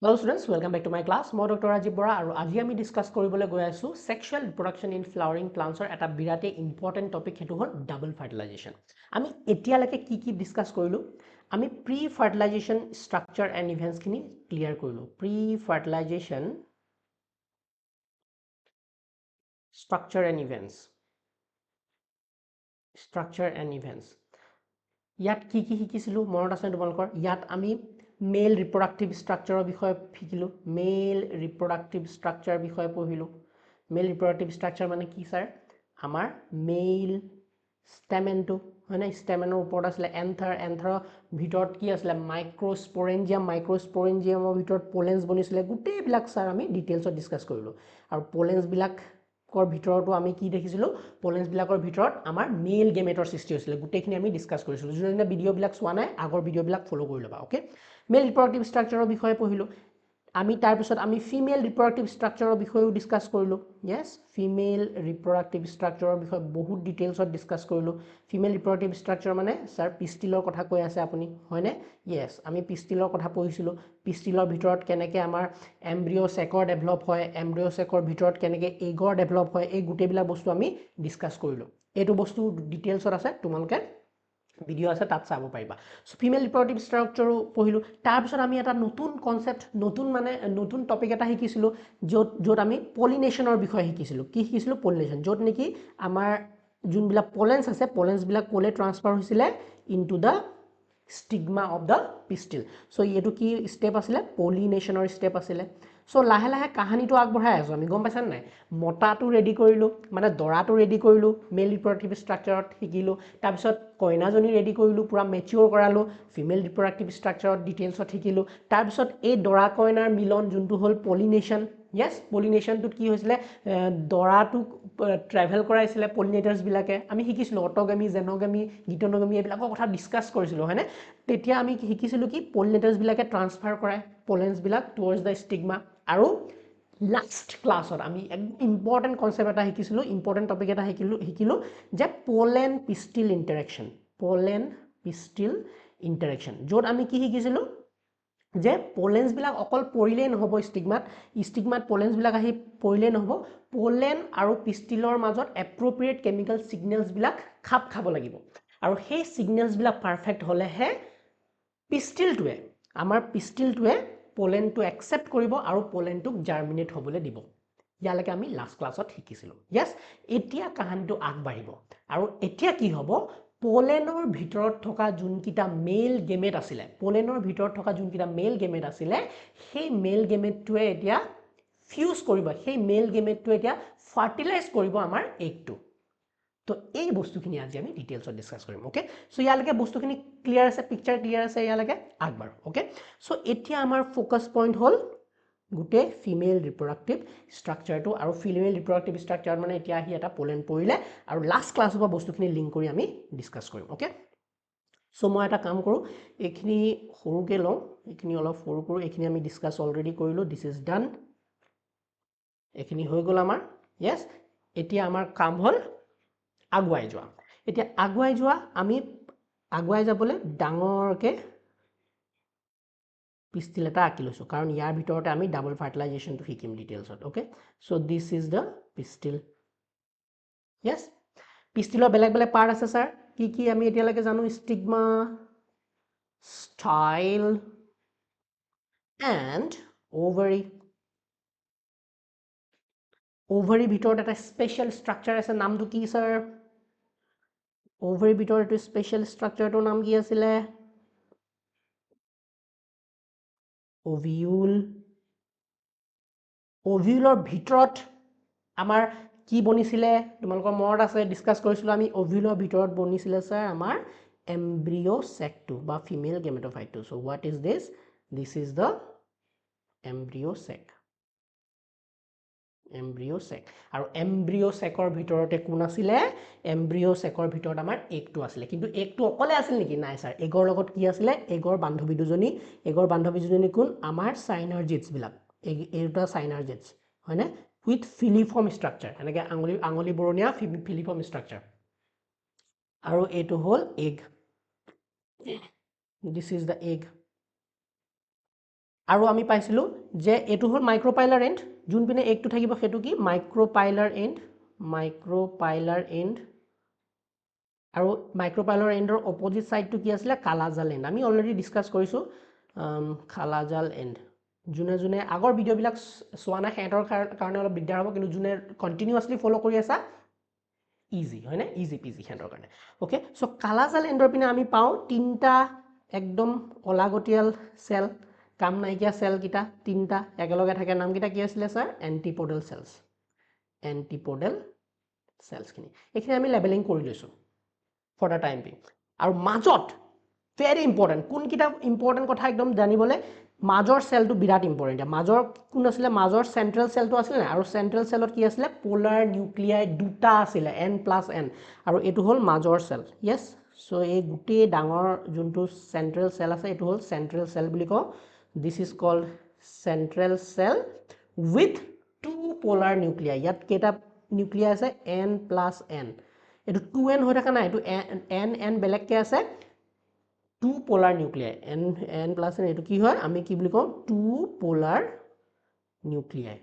Hello students, welcome back to my class. মই Dr. Rajiv Bora আৰু আজি আমি ডিসকাস কৰিবলৈ গৈ আছো sexual reproduction in flowering plants ৰ এটা বিৰাটে ইম্পৰ্টেন্ট টপিক হেতু হ'ল ডাবল ফাৰ্টিলাইজেশন। আমি এতিয়ালৈকে কি ডিসকাস কৰিলো? আমি প্ৰি ফাৰ্টিলাইজেশন স্ট্ৰাকচাৰ এণ্ড ইভেন্টছ খিনি ক্লিয়াৰ কৰিলো। প্ৰি ফাৰ্টিলাইজেশন স্ট্ৰাকচাৰ এণ্ড ইভেন্টছ ইয়াত কি শিকিছিলো মনত আছে তোমালোকৰ? ইয়াত আমি মেল ৰিপ্ৰডাক্টিভ স্ট্ৰাকচাৰৰ বিষয়ে শিকিলো। মেল ৰিপ্ৰডাক্টিভ স্ট্ৰাকচাৰ বিষয়ে পঢ়িলো। মেল ৰিপ্ৰডাক্টিভ স্ট্ৰাকচাৰ মানে কি স্যাৰ? আমাৰ মেল ষ্টেমেনটো হয় না, ষ্টেমেনৰ ওপৰত আছিলে এন্থাৰৰ ভিতৰত কি আছিলে? মাইক্ৰস্পোৰেঞ্জিয়ামৰ ভিতৰত পোলেন্স বনিছিলে। গোটেইবিলাক স্যাৰ আমি ডিটেইলছত ডিসকাস কৰিলো। আৰু পোলেন্সবিলাক ভিতৰতো আমি কি দেখিছিলো? পোলেন্সবিলাকৰ ভিতৰত আমাৰ মেল গেমেটৰ সৃষ্টি হৈছিলে। গোটেইখিনি আমি ডিসকাস কৰিছিলো। যদি ভিডিঅ'বিলাক চোৱা নাই আগৰ ভিডিঅ'বিলাক ফলো কৰি ল'বা। ওকে, মেল ৰিপ্ৰডাক্টিভ স্ট্ৰাকচাৰৰ বিষয়ে পঢ়িলো। আমি তাৰপিছত আমি ফিমেল ৰিপ্ৰডাক্টিভ স্ট্ৰাকচাৰৰ বিষয়েও ডিসকাস কৰিলো। ইয়েস, ফিমেল ৰিপ্ৰডাক্টিভ স্ট্ৰাকচাৰৰ বিষয়ে বহুত ডিটেইলছত ডিসকাস কৰিলো। ফিমেল ৰিপ্ৰডাক্টিভ স্ট্ৰাকচাৰ মানে স্যাৰ পিষ্টিলৰ কথা কৈ আছে আপুনি, হয়নে? ইয়েস, আমি পিষ্টিলৰ কথা পঢ়িছিলো। পিষ্টিলৰ ভিতৰত কেনেকৈ আমাৰ এমব্ৰিঅ' চেকৰ ডেভেলপ হয়, এমব্ৰিঅ' চেকৰ ভিতৰত কেনেকৈ এগৰ ডেভেলপ হয়, এই গোটেইবিলাক বস্তু আমি ডিসকাস কৰিলো। এইটো বস্তু ডিটেইলছত আছে, তোমালোকে ভিডিঅ' আছে তাত চাব পাৰিবা। সো ফিমেল ৰিপ্ৰডাক্টিভ স্ট্ৰাকচাৰো পঢ়িলো। তাৰপিছত আমি এটা নতুন কনসেপ্ট, নতুন টপিক এটা শিকিছিলো, য'ত আমি পলিনেশনৰ বিষয়ে শিকিছিলো। কি শিকিছিলো? পলিনেশন। য'ত নেকি আমাৰ যোনবিলাক পোলেন্স আছে, পোলেন্সবিলাক ক'লে ট্ৰান্সফাৰ হৈছিলে? Into the stigma of the pistil. So এইটো কি ষ্টেপ আছিলে? পলিনেশনৰ ষ্টেপ আছিলে। সো লাহে লাহে কাহিনীটো আগবঢ়াই আছো আমি, গম পাইছানে নাই? মতাটো ৰেডি কৰিলো, মানে দৰাটো ৰেডি কৰিলো, মেল ৰিপ্ৰডাক্টিভ স্ট্ৰাকচাৰত শিকিলো। তাৰপিছত কইনাজনী ৰেডি কৰিলো, পুৰা মেচিউৰ কৰালো, ফিমেল ৰিপ্ৰডাক্টিভ স্ট্ৰাকচাৰত ডিটেইলছত শিকিলো। তাৰপিছত এই দৰা কইনাৰ মিলন যোনটো হ'ল পলিনেশন। ইয়েস, পলিনেশনটোত কি হৈছিলে? দৰাটোক ট্ৰেভেল কৰাইছিলে পলিনেটাৰ্ছবিলাকে। আমি শিকিছিলো অট'গামী, জেন'গামী, গিট'ন'গামী, এইবিলাকৰ কথা ডিসকাস কৰিছিলো, হয়নে? তেতিয়া আমি শিকিছিলো কি পলিনেটাৰ্ছবিলাকে ট্ৰান্সফাৰ কৰায় পোলেন্সবিলাক টুৱাৰ্ডছ দ্য স্টিগমা। আৰু লাষ্ট ক্লাছত আমি ইম্পৰ্টেণ্ট কনসেপ্ট এটা শিকিছিলো, ইম্পৰ্টেণ্ট টপিক এটা শিকিলো যে পোলেন পিষ্টিল ইণ্টাৰেকশ্যন। য'ত আমি কি শিকিছিলো? যে পোলেন্সবিলাক অকল পৰিলেই নহ'ব ষ্টিগমাত পোলেন্সবিলাক আহি পৰিলেই নহ'ব, পোলেন আৰু পিষ্টিলৰ মাজত এপ্ৰপ্ৰিয়েট কেমিকেল ছিগনেলছবিলাক খাপ খাব লাগিব। আৰু সেই ছিগনেলছবিলাক পাৰফেক্ট হ'লেহে আমাৰ পিষ্টিলটোৱে পোলেনটো একচেপ্ট কৰিব আৰু পোলেনটোক জাৰ্মিনেট হ'বলৈ দিব। ইয়ালৈকে আমি লাষ্ট ক্লাছত শিকিছিলো। ইয়েস, এতিয়া কাহিনীটো আগবাঢ়িব। আৰু এতিয়া কি হ'ব? পোলেনৰ ভিতৰত থকা যোনকিটা মেল গেমেট আছিলে, সেই মেল গেমেটটোৱে এতিয়া ফিউজ কৰিব, সেই মেল গেমেটটোৱে এতিয়া ফাৰ্টিলাইজ কৰিব আমাৰ এগটো। তো এই বস্তুখিনি আজি আমি ডিটেইলছত ডিসকাস কৰিম। ওকে, সো ইয়ালৈকে বস্তুখিনি ক্লিয়াৰ আছে, পিকচাৰ ক্লিয়াৰ আছে, ইয়ালৈকে আগবাঢ়ো। ওকে, সো এতিয়া আমাৰ ফোকাস পইণ্ট হ'ল গোটেই ফিমেল ৰিপ্ৰডাক্টিভ স্ট্ৰাকচাৰটো। আৰু ফিমেল ৰিপ্ৰডাক্টিভ স্ট্ৰাকচাৰ মানে এতিয়া আহি এটা পোলেন পৰিলে, আৰু লাষ্ট ক্লাছৰ পৰা বস্তুখিনি লিংক কৰি আমি ডিসকাস কৰিম। ওকে, সো মই এটা কাম কৰোঁ, এইখিনি সৰুকৈ লওঁ, এইখিনি অলপ সৰু কৰোঁ, এইখিনি আমি ডিসকাস অলৰেডি কৰিলোঁ। দিছ ইজ ডান, এইখিনি হৈ গ'ল আমাৰ। ইয়েস, এতিয়া আমাৰ কাম হ'ল আগুৱাই যোৱা। এতিয়া আমি আগুৱাই যাবলৈ ডাঙৰকৈ পিষ্টিল এটা আঁকি লৈছোঁ, কাৰণ ইয়াৰ ভিতৰতে আমি ডাবল ফাৰ্টিলাইজেশ্যনটো শিকিম ডিটেইলছত। Okay, so this is the pistil. Yes, পিষ্টিলৰ বেলেগ বেলেগ পাৰ্ট আছে স্যাৰ। কি আমি এতিয়ালৈকে জানো? Stigma, style and ovary. ওভাৰিৰ ভিতৰত এটা স্পেচিয়েল ষ্ট্ৰাকচাৰ আছে, নামটো কি স্যাৰ? ওভাৰিৰ ভিতৰত এইটো স্পেচিয়েল ষ্ট্ৰাকচাৰটোৰ নাম কি আছিলে? ওভিউল। ওভিউলৰ ভিতৰত আমাৰ কি বনিছিলে? তোমালোকৰ মনত আছে, ডিসকাস কৰিছিলো আমি। ওভিউলৰ ভিতৰত বনিছিলে স্যাৰ আমাৰ এমব্ৰিঅ' চেকটো বা ফিমেল গেমেটোফাইটটো। So what is this? This is the embryo' sac. আৰু এমব্ৰিঅ' চেকৰ ভিতৰতে কোন আছিলে? এমব্ৰিঅ' চেকৰ ভিতৰত আমাৰ এগটো আছিলে। কিন্তু এগটো অকলে আছিল নেকি? নাই স্যাৰ, এগৰ লগত কি আছিলে? এগৰ বান্ধৱী দুজনী কোন? আমাৰ সাইনাৰজিডছবিলাক। এই দুটা সাইনাৰজিডছ, হয়নে? উইথ ফিলিফৰ্ম ষ্ট্ৰাকচাৰ, এনেকৈ আঙুলি বৰণীয়া ফিলিফৰ্ম ষ্ট্ৰাকচাৰ। আৰু এইটো হ'ল egg. This is the egg. আৰু আমি পাইছিলোঁ যে এইটো হ'ল মাইক্ৰ'পাইলাৰ এণ্ড, যোনপিনে এগটো থাকিব সেইটো কি মাইক্ৰ'পাইলাৰ এণ্ড, মাইক্ৰ'পাইলাৰ এণ্ড। আৰু মাইক্ৰ'পাইলাৰ এণ্ডৰ অপজিট ছাইডটো কি আছিলে কালাজাল এণ্ড। আমি অলৰেডি ডিছকাছ কৰিছোঁ কালাজাল এণ্ড। যোনে যোনে আগৰ ভিডিঅ'বিলাক চোৱা নাই সিহঁতৰ কাৰণে অলপ দিগদাৰ হ'ব, কিন্তু যোনে কণ্টিনিউৱাছলি ফ'ল' কৰি আছা ইজি হয়নে, ইজি পিজি সিহঁতৰ কাৰণে। অ'কে, চ' কালাজাল এণ্ডৰ পিনে আমি পাওঁ তিনিটা একদম অলাগতিয়াল চেল, কাম নাইকিয়া চেলকেইটা তিনিটা একেলগে থাকে। নামকেইটা কি আছিলে ছাৰ এণ্টিপডেল চেলছ, এণ্টিপডেল চেলছখিনি। এইখিনি আমি লেবেলিং কৰি লৈছোঁ ফৰ দ্য টাইম বিং। আৰু মাজত ভেৰি ইম্পৰ্টেণ্ট, কোনকেইটা ইম্পৰ্টেণ্ট কথা একদম জানিবলৈ, মাজৰ চেলটো বিৰাট ইম্পৰ্টেণ্ট। মাজৰ কোন আছিলে, মাজৰ চেণ্ট্ৰেল চেলটো আছিলে নাই, আৰু চেণ্ট্ৰেল চেলত কি আছিলে পলাৰ নিউক্লিয়াই দুটা আছিলে N+N, আৰু এইটো হ'ল মাজৰ চেল। য়েছ, চ' এই গোটেই ডাঙৰ যোনটো চেণ্ট্ৰেল চেল আছে এইটো হ'ল চেণ্ট্ৰেল চেল বুলি কওঁ। This is called central cell with 2 polar nuclei. ইয়াত কেইটা নিউক্লিয়াই আছে N+N, এইটো 2N হৈ থকা নাই, এইটো N বেলেগকৈ আছে, 2 polar নিউক্লিয়াই N+N। এইটো কি হয় আমি কি বুলি কওঁ 2 polar নিউক্লিয়াই।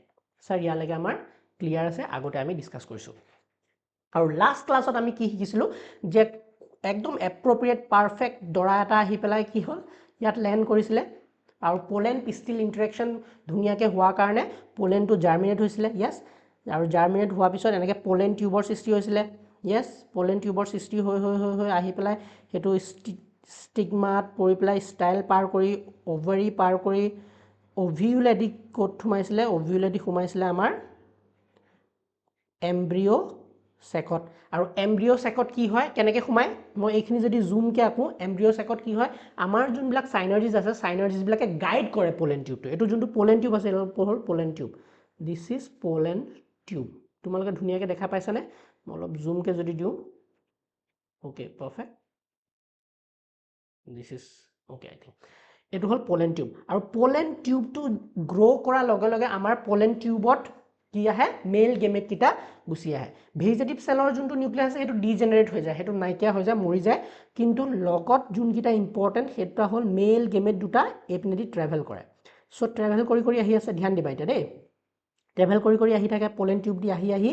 ছাৰ ইয়ালৈকে আমাৰ ক্লিয়াৰ আছে, আগতে আমি ডিছকাছ কৰিছোঁ। আৰু লাষ্ট ক্লাছত আমি কি শিকিছিলোঁ যে একদম এপ্ৰপ্ৰিয়েট পাৰফেক্ট দৰা এটা আহি পেলাই কি হ'ল ইয়াত লেণ্ড কৰিছিলে, আৰু পলেণ্ড পিষ্টিল ইণ্টাৰেকশ্যন ধুনীয়াকৈ হোৱাৰ কাৰণে পলেণ্ডটো জাৰ্মিনেট হৈছিলে। য়েছ, আৰু জাৰ্মিনেট হোৱাৰ পিছত এনেকৈ পলেণ্ড টিউবৰ সৃষ্টি হৈছিলে। য়েছ, পলেণ্ড টিউবৰ সৃষ্টি হৈ হৈ হৈ হৈ আহি পেলাই সেইটো ষ্টিগমাত পৰি পেলাই ষ্টাইল পাৰ কৰি অভাৰী পাৰ কৰি অভিউলেদি ক'ত সোমাইছিলে, অভিউলেদি সোমাইছিলে আমাৰ এম্ব্ৰিঅ' চেকত। আৰু এম্ব্ৰিঅ' চেকত কি হয় কেনেকৈ সোমায়, মই এইখিনি যদি জুমকৈ আঁকো, এম্ব্ৰিঅ' চেকত কি হয় আমাৰ যোনবিলাক চাইনাৰ্জিজ আছে চাইনাৰ্জিজবিলাকে গাইড কৰে পলেণ্ড টিউবটো। এইটো যোনটো পলেণ্ড টিউব আছে এইটো হ'ল Poland tube. This is Poland tube. তোমালোকে ধুনীয়াকৈ দেখা পাইছানে, মই অলপ জুমকৈ যদি দিওঁ, okay perfect, this is okay I think. এইটো হ'ল পলেণ্ড টিউব। আৰু পলেণ্ড টিউবটো গ্ৰ' কৰাৰ লগে লগে আমাৰ পলেণ্ড টিউবত কি আহে মেল গেমেটকেইটা গুচি আহে। ভেজিটেটিভ চেলৰ যোনটো নিউক্লিয়াছ আছে সেইটো ডিজেনেৰেট হৈ যায়, সেইটো নাইকিয়া হৈ যায়, মৰি যায়, কিন্তু লগত যোনকেইটা ইম্পৰ্টেণ্ট সেইটা হ'ল মেল গেমেট দুটা এইপিনেদি ট্ৰেভেল কৰে। চ' ট্ৰেভেল কৰি কৰি আহি আছে, ধ্যান দিবা এতিয়া দেই, ট্ৰেভেল কৰি কৰি আহি থাকে পলেণ্ড টিউব দি আহি আহি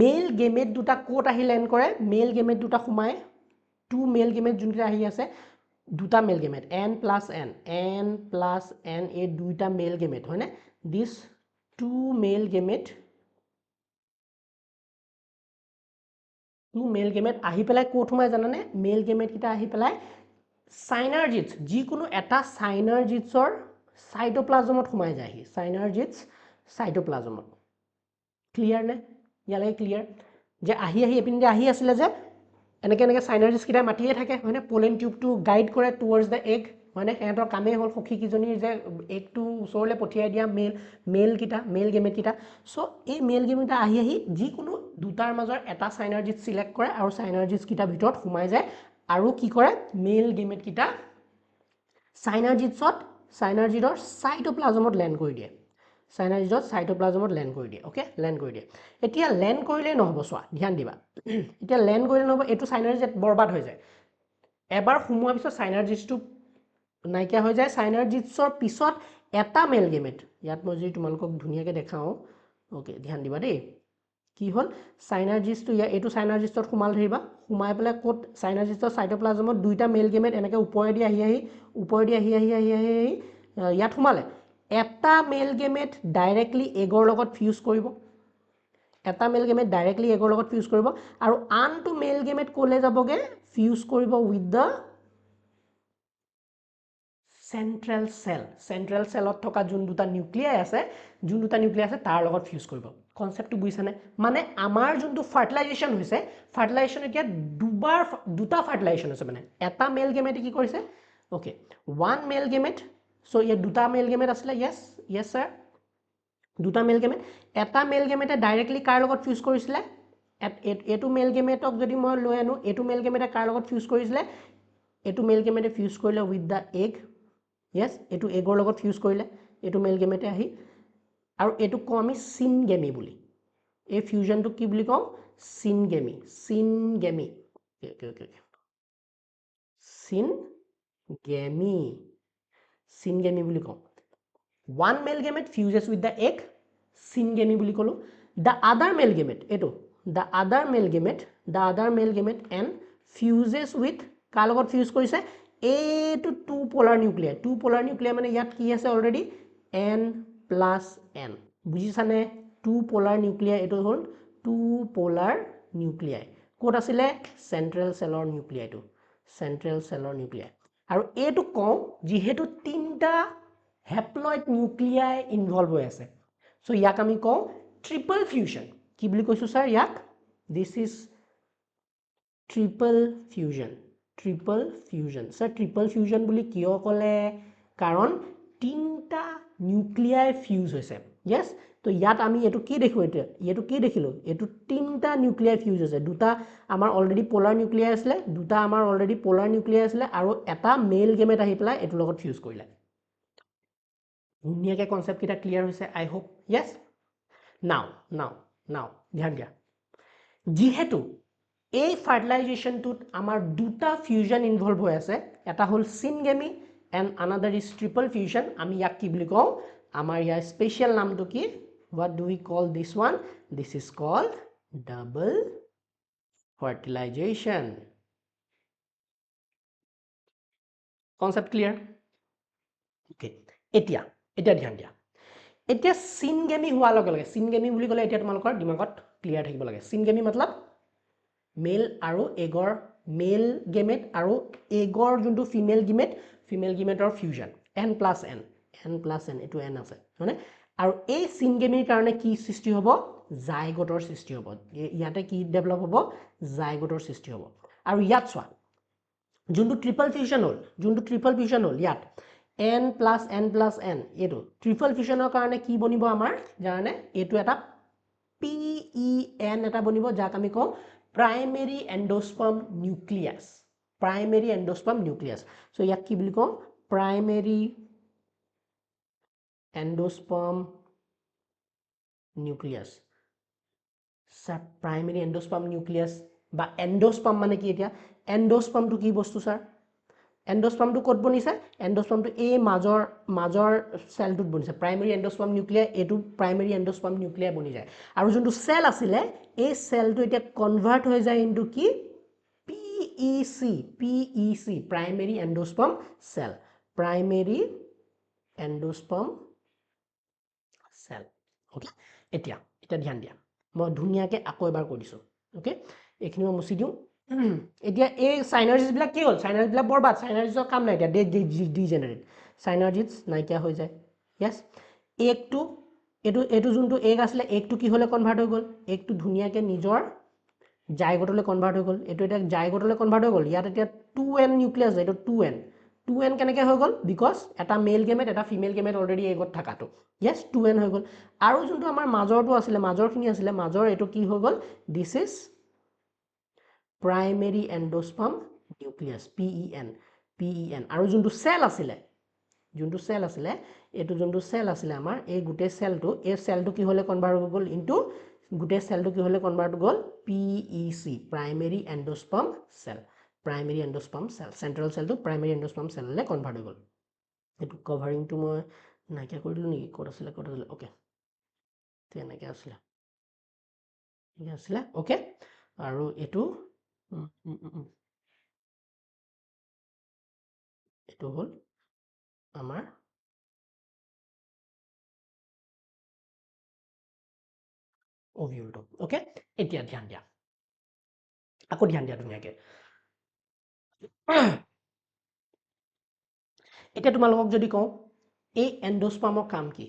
মেল গেমেট দুটা ক'ত আহি লেণ্ড কৰে, মেল গেমেট দুটা সোমায়, 2 মেল গেমেট যোনকেইটা আহি আছে, দুটা মেল গেমেট N+N এই দুইটা মেল গেমেট হয়নে, দিছ 2 মেল গেমেট, 2 মেল গেমেট আহি পেলাই ক'ত সোমাই জানানে, মেল গেমেটকেইটা আহি পেলাই চাইনাৰ্জিটছ, যিকোনো এটা চাইনাৰ্জিটছৰ চাইটোপ্লাজমত সোমাই যায়হি, চাইনাৰ্জিটছ চাইটোপ্লাজমত। ক্লিয়াৰ নে, ইয়ালৈকে ক্লিয়াৰ, যে আহি আহি এইপিনে আহি আছিলে যে এনেকৈ এনেকৈ চাইনাৰ্জিছকেইটাই মাতিয়ে থাকে হয়নে, পলেণ্ড টিউবটো গাইড কৰে টুৱাৰ্ডছ দ্য এগ হয়নে, সিহঁতৰ কামেই হ'ল সখীকেইজনীৰ যে এগটো ওচৰলৈ পঠিয়াই দিয়া মেল গেমেটকেইটা। চ' এই মেল গেমেটকেইটা আহি আহি যিকোনো দুটাৰ মাজৰ এটা চাইনাৰ্জিট চিলেক্ট কৰে আৰু চাইনাৰ্জিটছকেইটাৰ ভিতৰত সোমাই যায়, আৰু কি কৰে মেল গেমেটকেইটা চাইনাৰ্জিটৰ চাইটোপ্লাজমত লেণ্ড কৰি দিয়ে, চাইনাৰ্জিটত চাইটোপ্লাজমত লেণ্ড কৰি দিয়ে। অ'কে, লেণ্ড কৰি দিয়ে। এতিয়া লেণ্ড কৰিলেই নহ'ব, চোৱা ধ্যান দিবা, এতিয়া লেণ্ড কৰিলে নহ'ব, এইটো চাইনাৰ্জিট বৰবাদ হৈ যায়। এবাৰ সোমোৱাৰ পিছত চাইনাৰ্জিটছটো নাইকিয়া হৈ যায়, চাইনাৰ্জিটছৰ পিছত এটা মেল গেমেট, ইয়াত মই যদি তোমালোকক ধুনীয়াকৈ দেখাওঁ, অ'কে ধ্যান দিবা দেই, কি হ'ল চাইনাৰ্জিটছটো এইটো চাইনাৰ্জিটছত সোমাল ধৰিবা, সোমাই পেলাই ক'ত চাইনাৰ্জিটছৰ চাইটোপ্লাজমত দুইটা মেল গেমেট এনেকৈ ওপৰেদি আহি ইয়াত সোমালে, এটা মেল গেমেট ডাইৰেক্টলি এগৰ লগত ফিউজ কৰিব, এটা মেল গেমেট ডাইৰেক্টলি এগৰ লগত ফিউজ কৰিব, আৰু আনটো মেল গেমেট ক'লৈ যাবগৈ ফিউজ কৰিব with the central sale, central চেলত থকা যোন দুটা নিউক্লিয়াই আছে তাৰ লগত ফিউজ কৰিব। কনচেপ্টটো বুজিছানে, মানে আমাৰ যোনটো ফাৰ্টিলাইজেশ্যন হৈছে, ফাৰ্টিলাইজেশ্যন এতিয়া দুটা ফাৰ্টিলাইজেশ্যন হৈছে, মানে এটা মেল গেমেটে কি কৰিছে, অ'কে 1 মেল গেমেট, চ' ইয়াত দুটা মেল গেমেট আছিলে, য়েছ ছাৰ, দুটা মেল গেমেট, এটা মেল গেমেটে ডাইৰেক্টলি কাৰ লগত ফিউজ কৰিছিলে, এইটো মেল গেমেটক যদি মই লৈ আনো, এইটো মেল গেমেটে কাৰ লগত ফিউজ কৰিছিলে, এইটো মেল গেমেটে ফিউজ কৰিলে উইথ দ্য এগ, য়েছ, এইটো এগৰ লগত ফিউজ কৰিলে এইটো মেল গেমেটে আহি, আৰু এইটোক কওঁ আমি চিনগেমি বুলি, এই ফিউজনটোক কি বুলি কওঁ চিনগেমি বুলি কওঁ। one male gamete fuses with the egg syngamy বুলি কলো the other male gamete eto the other male gamete and fuses with কাৰ লগত fuse কৰিছে a to two polar nuclei মানে ইয়াত কি আছে already n plus n বুজিছানে two polar nuclei এটো হল two polar nuclei কোট আছিলে central cell nuclei আৰু এটো কও যেহেতু তিনটা haploid nuclei involved হৈ আছে so ইয়াক আমি কও triple fusion কি বুলি কৈছো স্যার ইয়াক this is triple fusion sir triple fusion বুলি কিয় কলে কাৰণ তিনটা নিউক্লিয়াই ফিউজ হৈছে yes তো ইয়াত আমি এটো কি দেখো এটো কি দেখিলো এটো তিনটা নিউক্লিয়াই ফিউজ হৈছে দুটা আমাৰ অলৰেডি পোলাৰ নিউক্লিয়াই আছিল দুটা আমাৰ অলৰেডি পোলাৰ নিউক্লিয়াই আছিল আৰু এটা মেল গেমেট আহি পেলাই এটো লগত ফিউজ কৰিলে ধুনিয়াকে কনসেপ্ট কিটা ক্লিয়াৰ হৈছে আই হোপ yes now ধ্যান দিয়া যেহেতু এই ফাৰ্টিলাইজেশনটোত আমাৰ দুটা ফিউজন ইনভলভ হৈ আছে এটা হল সিনগেমি and another is triple fusion আমি ইয়াক কি বুলি কও আমাৰ ইয়াৰ স্পেশাল নামটো কি what do we call this one this is called double fertilization concept clear okay এতিয়া ধ্যান দিয়া এতিয়া সিনগেমি হোৱা লগে সিনগেমি বুলি ক'লে এতিয়া তোমালোকৰ দিমাগত ক্লিয়াৰ থাকিব লাগে সিনগেমি मतलब মেল আৰু এগৰ মেল গেমেট আৰু এগৰ যোনটো ফিমেল গেমেটৰ ফিউজন n plus n এটো n আছে মানে আৰু এই সিনগেমিৰ কাৰণে কি সৃষ্টি হ'ব জাইগোটৰ সৃষ্টি হ'ব ইয়াতে কি ডেভেলপ হ'ব জাইগোটৰ সৃষ্টি হ'ব আৰু ইয়াত চোৱা যোনটো ট্ৰিপল ফিউজন হ'ল ইয়াত n plus n এটো ট্ৰিপল ফিউজনৰ কাৰণে কি বনিব আমাৰ জানানে এটো এটা PEN এটা বনিব যাক আমি কওঁ primary endosperm nucleus so ইয়াক কি বুলি কওঁ primary endosperm nucleus বা endosperm মানে কি এতিয়া endosperm টো কি বস্তু স্যার endosperm টো কত বনিছে endosperm টো এই মাজৰ সেলটোত বনিছে primary endosperm nuclei এটো primary endosperm nuclei বনি যায় আৰু যোনটো সেল আছিলে এই সেলটো এটা কনভার্ট হৈ যায় ইনটু কি PEC primary endosperm cell okay এতিয়া ধ্যান দিয়া মই ধুনিয়াকে আকৌ এবাৰ কৈ দিছো ওকে এখিনি মই মুছি দিও এতিয়া এই সাইনাৰ্জিস বিলাক কি হল সাইনাৰ্জিস বিলাক বৰবাদ সাইনাৰ্জিসৰ কাম নাই এতিয়া ডিজেনাৰেট সাইনাৰ্জিস নাইকিয়া হৈ যায় यस একটো এটো যোনটো এক আসলে একটো কি হলে কনভার্ট হৈ গল একটো ধুনিয়াকে নিজৰ জাইগোটলে কনভার্ট হৈ গল এটো এটা জাইগোটলে কনভার্ট হৈ গল ইয়াত এটা 2n নিউক্লিয়াস এটো 2n কেনেকে হৈ গল বিকজ এটা মেল গেমেট এটা ফিমেল গেমেট অলৰেডি এগত থাকাটো यस 2n হৈ গল আৰু যোনটো আমাৰ মাজৰটো আছিল মাজৰখিনি আছিল মাজৰ এটো কি হৈ গল this is primary endosperm nucleus PEN আৰু যোনটো সেল আছিল এটো যোনটো সেল আছিল আমাৰ এই গুটে সেলটো কি হলে কনভার্ট হৈ গল ইনটু গুটে সেলটো কি হলে convert goal PEC primary endosperm cell central cell to primary endosperm cell লে কনভার্ট হৈ গল এটো কভারিং টু মই নাইকিয়া কৰি দিলো নেকি কোড আছিল ওকে তেনেকে আছিল ওকে আৰু এটো এটো হল আমাৰ ওভিউলটো ওকে এতিয়া ধ্যান দিয়া আকৌ ধ্যান দিয়া ধুনিয়াকে এতিয়া তোমালোকক যদি কওঁ এই এন্ডোস্পাৰ্মৰ কাম কি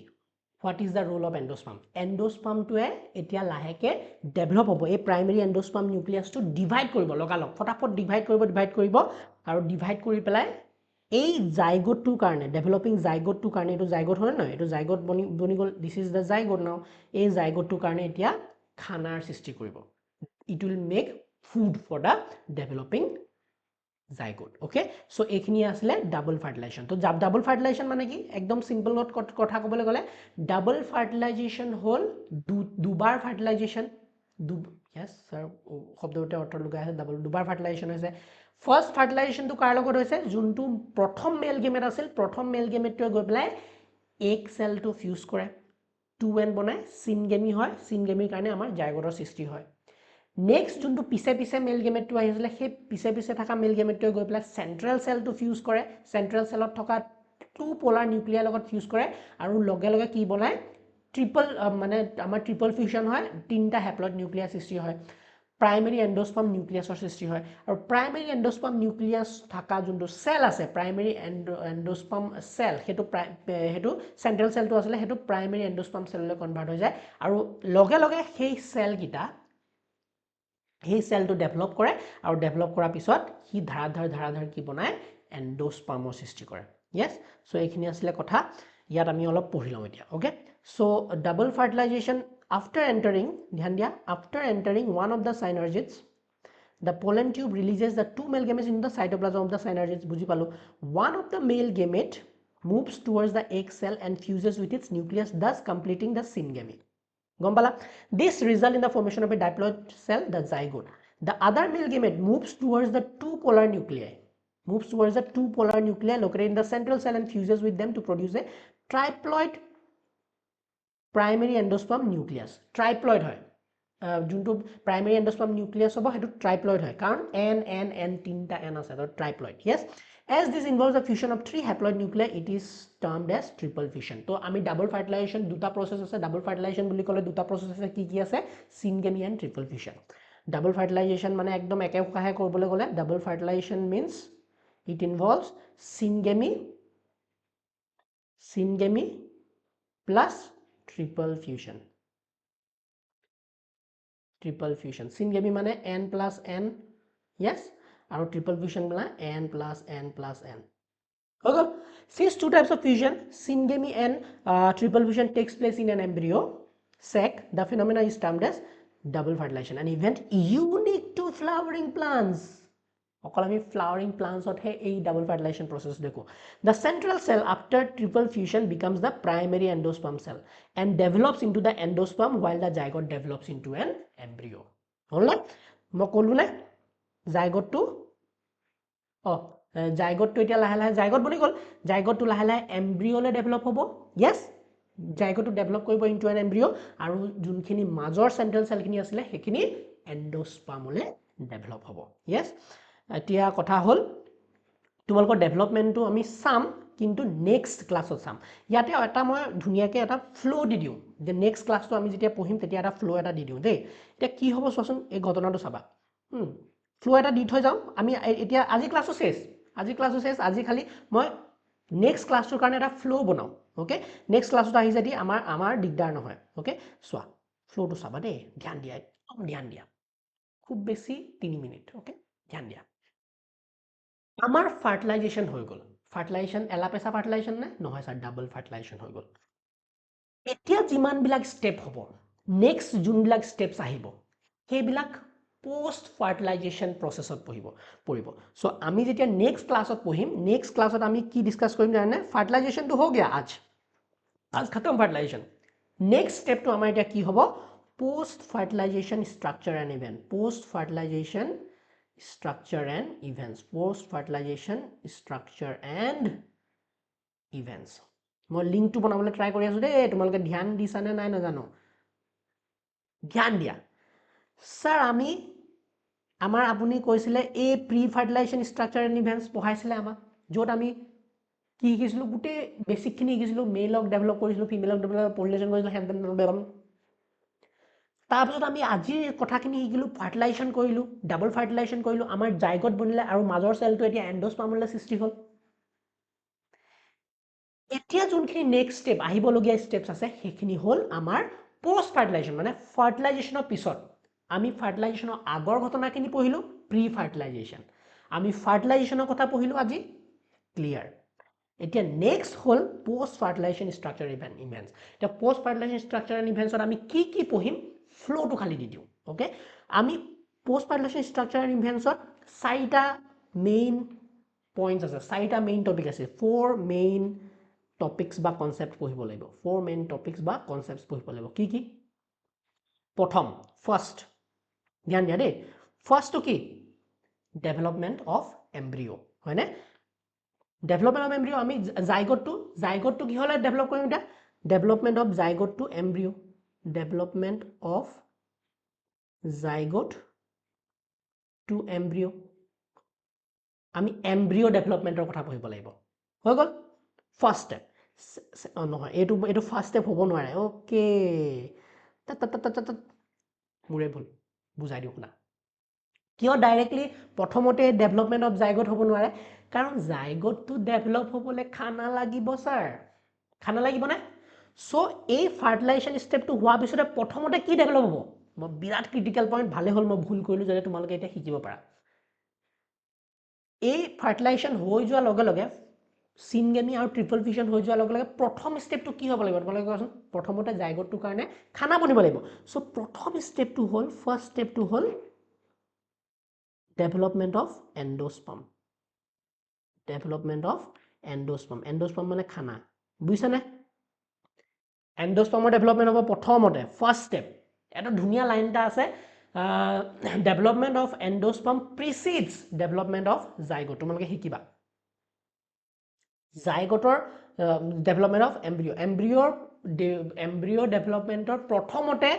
what is the role of endosperm টোৱে এতিয়া লাহেকে ডেভেলপ হ'ব এই প্ৰাইমেৰী এন্ডোস্পাৰ্ম নিউক্লিয়াছটো ডিভাইড কৰিব লগালগ ফটাফট ডিভাইড কৰিব আৰু ডিভাইড কৰি পেলাই এই জাইগোটটোৰ কাৰণে ডেভেলপিং জাইগোটটোৰ কাৰণে এটো জাইগোট হয় নহয় এটো জাইগোট বনি গল দিস ইজ দা জাইগোট নাও এই জাইগোটটোৰ কাৰণে এতিয়া খানাৰ সৃষ্টি কৰিব it will make food for the developing zygote okay so এখিনি আসলে ডাবল ফার্টিলাইজেশন তো ডাবল ফার্টিলাইজেশন মানে কি একদম সিম্পল কথা কবলে গলে ডাবল ফার্টিলাইজেশন হল দুবার ফার্টিলাইজেশন yes sir শব্দতে অর্থ লগাই আছে দুবার ফার্টিলাইজেশন হৈছে ফার্স্ট ফার্টিলাইজেশন তো কাৰ লগত হৈছে যোনটো প্ৰথম মেল গেমেট আছিল প্ৰথম মেল গেমেটটো গৈ পেলাই egg cell to fuse কৰে 2n বনাই syngamy হয় syngamy কাৰণে আমাৰ জাইগোটৰ সৃষ্টি হয় নেক্সট যোনটো পিছে পিছে মেল গেমেটটো আহিছিলে সেই পিছে পিছে থকা মেল গেমেটটোৱে গৈ পেলাই সেন্ট্ৰাল সেল টু ফিউজ কৰে সেন্ট্ৰাল সেলত থকা টু পোলাৰ নিউক্লিয়াৰ লগত ফিউজ কৰে আৰু লগে লগে কি বনায় ট্ৰিপল মানে আমাৰ ট্ৰিপল ফিউজন হয় তিনটা হ্যাপ্লয়েড নিউক্লিয়াৰ সৃষ্টি হয় প্ৰাইমেৰী এন্ডোস্পাৰ্ম নিউক্লিয়াছৰ সৃষ্টি হয় আৰু প্ৰাইমেৰী এন্ডোস্পাৰ্ম নিউক্লিয়াছ থকা যোনটো সেল আছে প্ৰাইমেৰী এন্ডোস্পাৰ্ম সেল হেতু সেন্ট্ৰাল সেলটো আছে হেতু প্ৰাইমেৰী এন্ডোস্পাৰ্ম সেললৈ কনভাৰ্ট হৈ যায় আৰু লগে লগে সেই সেল গিটা সেই সেলটো ডেভেলপ কৰে আৰু ডেভেলপ কৰাৰ পিছত হি ধাৰাধাৰ কি বনায় এন্ডোস্পাৰ্মৰ সৃষ্টি কৰে yes সো এইখিনি আছিল কথা ইয়াত আমি অলপ পঢ়ি লম এতিয়া okay so double fertilization after entering dhyan dia after entering one of the synergids the pollen tube releases the two male gametes into the cytoplasm of the synergids buji palu one of the male gamete moves towards the egg cell and fuses with its nucleus thus completing the syngamy gompala this result in the formation of a diploid cell the zygote the other male gamete moves towards the two polar nuclei located in the central cell and fuses with them to produce a triploid primary endosperm nucleus triploid hoy junto primary endosperm nucleus hobo hetu triploid hoy karon n tinta n ase so triploid yes as this involves the fusion of three haploid nuclei it is termed as triple fission to ami double fertilization duta process ase double fertilization buli kole duta process ase ki ase syngamy and triple fission double fertilization mane ekdom eke kahe korbole gole double fertilization means it involves syngamy plus triple fusion syngamy mane n plus n yes and triple fusion mane n plus n okay since two types of fusion syngamy and triple fusion takes place in an embryo sac the phenomena is termed as double fertilization an event unique to flowering plants okalami flowering plants ot he ei double fertilization process dekho the central cell after triple fusion becomes the primary endosperm cell and develops into the endosperm while the zygote develops into an embryo holla mo kolu na zygote to zygote to etia laha zygote boni gol zygote to laha embryo le develop hobo yes zygote to develop koribo into an embryo aru junkhini major central cell khini asile hekhini endosperm le develop hobo yes এতিয়া কথা হল তোমালকৰ ডেভেলপমেন্টটো আমি সাম কিন্তু next ক্লাছত সাম ইয়াতে এটা মই ধুনিয়াকে এটা flow দি দিও যে নেক্সট ক্লাছটো আমি যেতিয়া পঢ়িম তেতিয়া এটা ফ্লো এটা দি দিও দেই এতিয়া কি হ'ব চোৱাচোন এই ঘটনাটো চাবা ফ্লো এটা দি থৈ যাও আমি এতিয়া আজি ক্লাছটো শেষ আজি খালি মই নেক্সট ক্লাছটোৰ কাৰণে এটা ফ্লো বনাও ওকে নেক্সট ক্লাছত আহি যদি আমাৰ দিগদাৰ নহয় ওকে চোৱা ফ্লোটো চাবা দেই ধ্যান দিয়া খুব বেছি 3 মিনিট ওকে ধ্যান দিয়া আমাৰ ফাৰ্টিলাইজেশন হৈ গল ফাৰ্টিলাইজেশন এলাপেসা ফাৰ্টিলাইজেশন না নহয় স্যাৰ ডাবল ফাৰ্টিলাইজেশন হৈ গল এতিয়া যিমান বিলাক স্টেপ হ'ব নেক্সট জুন বিলাক স্টেপস আহিব সেইবিলাক পোস্ট ফাৰ্টিলাইজেশন প্ৰসেছত পৰিব সো আমি যেতিয়া নেক্সট ক্লাছত পঢ়িম নেক্সট ক্লাছত আমি কি ডিসকাস কৰিম জানে ফাৰ্টিলাইজেশন তো হৈ গয়া আজ খতম ফাৰ্টিলাইজেশন নেক্সট স্টেপ তো আমাৰ এতিয়া কি হ'ব post fertilization structure and event post fertilization structure and events post fertilization structure and events মই লিংকটো বনাবলৈ ট্রাই কৰি আছো দেই তোমালোকে ধ্যান দিছা নে নাই নাজানো ধ্যান দিয়া স্যার আমি আমাৰ আপুনি কৈছিলে এ প্ৰি ফাৰ্টিলাইজেশন স্ট্ৰাকচাৰ এণ্ড ইভেন্টস পঢ়াইছিলে আমাক য'ত আমি কি শিকিছিলো গুটে বেসিক খিনি শিকিছিলো মেলক ডেভেলপ কৰিছিলো ফিমেলক ডেভেলপ পলিনেশন কৰিছিলো হেন তাৰপিছত আমি আজিৰ কথাখিনি শিকিলো ফাৰ্টিলাইজেশন কৰিলো ডাবল ফাৰ্টিলাইজেশন কৰিলো আমাৰ জাইগট বনিলে আৰু মাজৰ সেলটো এতিয়া এন্ডোস্পাৰ্মলৈ সৃষ্টি হ'ল এতিয়া যোনখিনি নেক্সট স্টেপ আহিবলগীয়া স্টেপস আছে সেইখিনি হ'ল আমাৰ পোস্ট ফাৰ্টিলাইজেশন মানে ফাৰ্টিলাইজেশনৰ পিছত আমি ফাৰ্টিলাইজেশনৰ আগৰ ঘটনাখিনি পঢ়িলো প্ৰি ফাৰ্টিলাইজেশন আমি ফাৰ্টিলাইজেশনৰ কথা পঢ়িলো আজি ক্লিয়াৰ এতিয়া নেক্সট হ'ল পোস্ট ফাৰ্টিলাইজেশন স্ট্ৰাকচাৰ ইভেন্টস এতিয়া পোস্ট ফাৰ্টিলাইজেশন স্ট্ৰাকচাৰ এণ্ড ইভেন্টছত আমি কি পঢ়িম ফ্লো to খালি দি দিও ওকে আমি পোস্ট ফাৰ্টিলাইজেশন স্ট্ৰাকচাৰ এণ্ড ইভেন্টছত চাৰিটা মেইন পইণ্টস আছে চাৰিটা মেইন টপিক আছে ফ'ৰ মেইন টপিকস বা কনসেপ্ট পঢ়িব লাগিব ফ'ৰ মেইন টপিকস বা কনসেপ্টস পঢ়িব লাগিব কি প্ৰথম ফাৰ্স্ট ধ্যান দিয়া দেই ফাৰ্স্টটো কি ডেভেলপমেন্ট অফ এমব্ৰিও হয়নে ডেভেলপমেণ্ট অফ এমব্ৰিঅ আমি জাইগোটটো কি হ'লে ডেভেলপ কৰিম এতিয়া development of zygote to embryo development of zygote to embryo আমি এমব্ৰিঅ ডেভেলপমেণ্টৰ কথা পঢ়িব লাগিব হৈ গ'ল ফাৰ্ষ্ট ষ্টেপ নহয় এইটো ফাৰ্ষ্ট ষ্টেপ হ'ব নোৱাৰে অ'কে মোৰে ভুল বুজাই দিওঁ শুনা কিয় ডাইৰেক্টলি প্ৰথমতে ডেভেলপমেণ্ট অফ জাইগোট হ'ব নোৱাৰে কাৰণ জাইগোটটো ডেভেলপ হ'বলৈ খানা লাগিব ছাৰ খানা লাগিবনে চ' এই ফাৰ্টিলাইজেশ্যন ষ্টেপটো হোৱাৰ পিছতে প্ৰথমতে কি ডেভেলপ হ'ব মই বিৰাট ক্ৰিটিকেল পইণ্ট ভালে হ'ল মই ভুল কৰিলোঁ যাতে তোমালোকে এতিয়া শিকিব পাৰা এই ফাৰ্টিলাইজেশ্যন হৈ যোৱাৰ লগে লগে সিনগেমি আৰু ট্ৰিপল ফিউজন হৈ যোৱাৰ লগে লগে প্ৰথম ষ্টেপটো কি হ'ব লাগিব তোমালোকে কোৱাচোন প্ৰথমতে জাইগোটটোৰ কাৰণে খানা বনিব লাগিব চ' প্ৰথম ষ্টেপটো হ'ল ফাৰ্ষ্ট ষ্টেপটো হ'ল ডেভেলপমেণ্ট অফ এণ্ডোস্পাৰ্ম এণ্ডোস্পাৰ্ম মানে খানা বুজিছানে এণ্ডোস্পাৰ্মৰ ডেভেলপমেণ্ট হ'ব প্ৰথমতে ফাৰ্ষ্ট ষ্টেপ এটা ধুনীয়া লাইন এটা আছে development of endosperm precedes development of zygote তোমালোকে শিকিবা জাইগোটৰ ডেভেলপমেণ্ট অফ এমব্ৰিঅ'ৰ ডেভেলপমেণ্টৰ প্ৰথমতে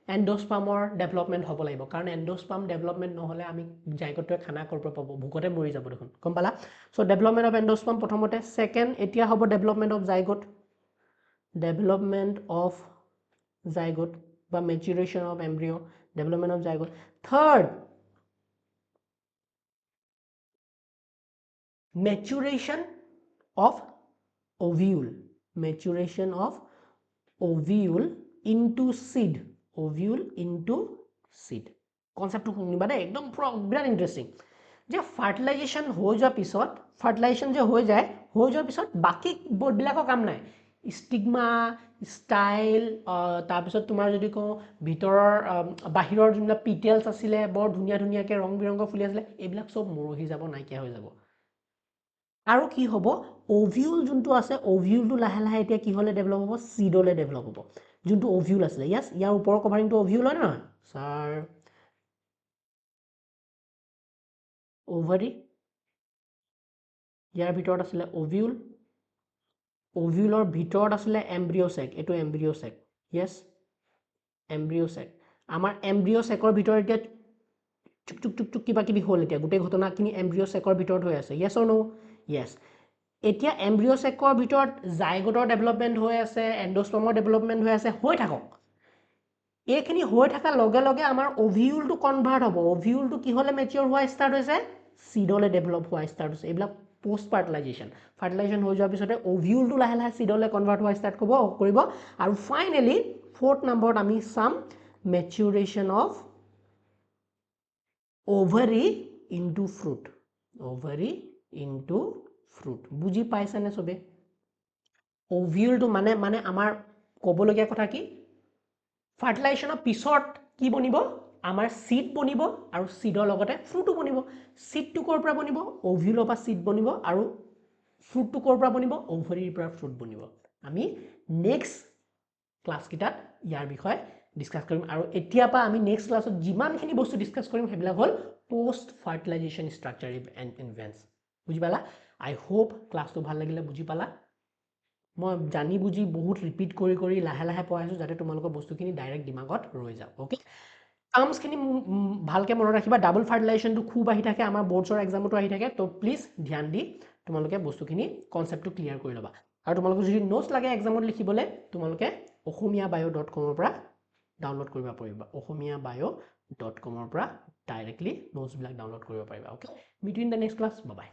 এণ্ডোস্পাৰ্মৰ ডেভেলপমেণ্ট হ'ব লাগিব কাৰণ এণ্ডোস্পাৰ্ম ডেভেলপমেণ্ট নহ'লে আমি জাইগোটটোৱে খানা কৰিব পাব ভোকতে মৰি যাব দেখোন গম পালা চ' ডেভেলপমেণ্ট অফ এণ্ডোস্পাৰ্ম প্ৰথমতে ছেকেণ্ড এতিয়া হ'ব ডেভেলপমেণ্ট অফ জাইগোট বা maturation of embryo' development of zygote third maturation of ovule into seed কনসেপ্টটো শুনিবা দেই একদম বিৰাট ইন্টাৰেষ্টিং যে ফাৰ্টিলাইজেশ্যন হৈ যোৱাৰ পিছত ফাৰ্টিলাইজেশ্যন যে হৈ যোৱাৰ পিছত বাকী বৰ্ডবিলাকৰ কাম নাই ষ্টিগমা ষ্টাইল তাৰপিছত তোমাৰ যদি কওঁ ভিতৰৰ বাহিৰৰ যোনবিলাক পিটেলছ আছিলে বৰ ধুনীয়া ধুনীয়াকৈ ৰং বিৰংগৰ ফুলি আছিলে এইবিলাক চব মৰহি যাব নাইকিয়া হৈ যাব আৰু কি হ'ব ওভিউল যোনটো আছে ওভিউলটো লাহে লাহে এতিয়া কি হ'লে ডেভেলপ হ'ব সিডলে ডেভেলপ হ'ব যোনটো ওভিউল আছিলে ইয়াৰ ওপৰৰ কভাৰিংটো ওভিউল হয় নহয় ছাৰ ওভাৰি ইয়াৰ ভিতৰত আছিলে ওভিউলৰ ভিতৰত আছিলে এমব্ৰিঅ'চেক এইটো এমব্ৰিঅ'চেক য়েছ এমব্ৰিঅ'চেক আমাৰ এমব্ৰিঅ'চেকৰ ভিতৰত এতিয়া চুক চুক চুক চুক কিবা কিবি হ'ল এতিয়া গোটেই ঘটনাখিনি এমব্ৰিঅ'চেকৰ ভিতৰত হৈ আছে য়েছ অৰ নো য়েছ এতিয়া এমব্ৰিঅ'চেকৰ ভিতৰত জাইগোটৰ ডেভেলপমেণ্ট হৈ আছে এণ্ডোস্পাৰ্মৰ ডেভেলপমেণ্ট হৈ আছে হৈ থাকক এইখিনি হৈ থকাৰ লগে লগে আমাৰ ওভিউলটো কনভাৰ্ট হ'ব ওভিউলটো কি হ'লে মেচিয়ৰ হোৱা ষ্টাৰ্ট হৈছে সিডলে ডেভেলপ হোৱা ষ্টাৰ্ট হৈছে এইবিলাক পোষ্ট ফাৰ্টিলাইজেশ্যন হৈ যোৱাৰ পিছতে ওভিউলটো লাহে লাহে সিডলে কনভাৰ্ট হোৱা ষ্টাৰ্ট কৰিব আৰু ফাইনেলি ফৰ্থ নম্বৰত আমি চাম মেচুৰেশ্যন অফ ovary into fruit বুজি পাইছানে সবে ওভিউলটো মানে আমাৰ ক'বলগীয়া কথা কি ফাৰ্টিলাইজেশ্যনৰ পিছত কি বনিব আমাৰ সিড বনিব আৰু সিডৰ লগতে ফ্ৰুটো বনিব সিডটো ক'ৰ পৰা বনিব ওভিউলৰ পৰা সিড বনিব আৰু ফ্ৰুটটো ক'ৰ পৰা বনিব ওভাৰিৰ পৰা ফ্ৰুট বনিব আমি নেক্সট ক্লাছকেইটাত ইয়াৰ বিষয়ে ডিসকাস কৰিম আৰু এতিয়া পৰা আমি নেক্সট ক্লাছত যিমানখিনি বস্তু ডিসকাস কৰিম সেইবিলাক হ'ল পোষ্ট ফাৰ্টিলাইজেশ্যন ষ্ট্ৰাকচাৰ এণ্ড ইনভেন্টছ বুজি পালা আই হোপ ক্লাছটো ভাল লাগিলে বুজি পালা মই জানি বুজি বহুত ৰিপিট কৰি লাহে লাহে পঢ়াইছোঁ যাতে তোমালোকৰ বস্তুখিনি ডাইৰেক্ট দিমাগত ৰৈ যাওক ওকে টাৰ্মছখিনি ভালকৈ মনত ৰাখিবা ডাবল ফাৰ্টিলাইজেশ্যনটো খুব আহি থাকে আমাৰ বৰ্ডছৰ এক্সামতো আহি থাকে তো প্লিজ ধ্যান দি তোমালোকে বস্তুখিনি কনচেপ্টটো ক্লিয়াৰ কৰি ল'বা আৰু তোমালোকক যদি নোটছ লাগে এক্সামত লিখিবলৈ তোমালোকে ohomiabio.com পৰা ডাউনলোড কৰিব পাৰিবা ohomiabio.com পৰা ডাইৰেক্টলি নোটছবিলাক ডাউনলোড কৰিব পাৰিবা okay meet in the next class bye by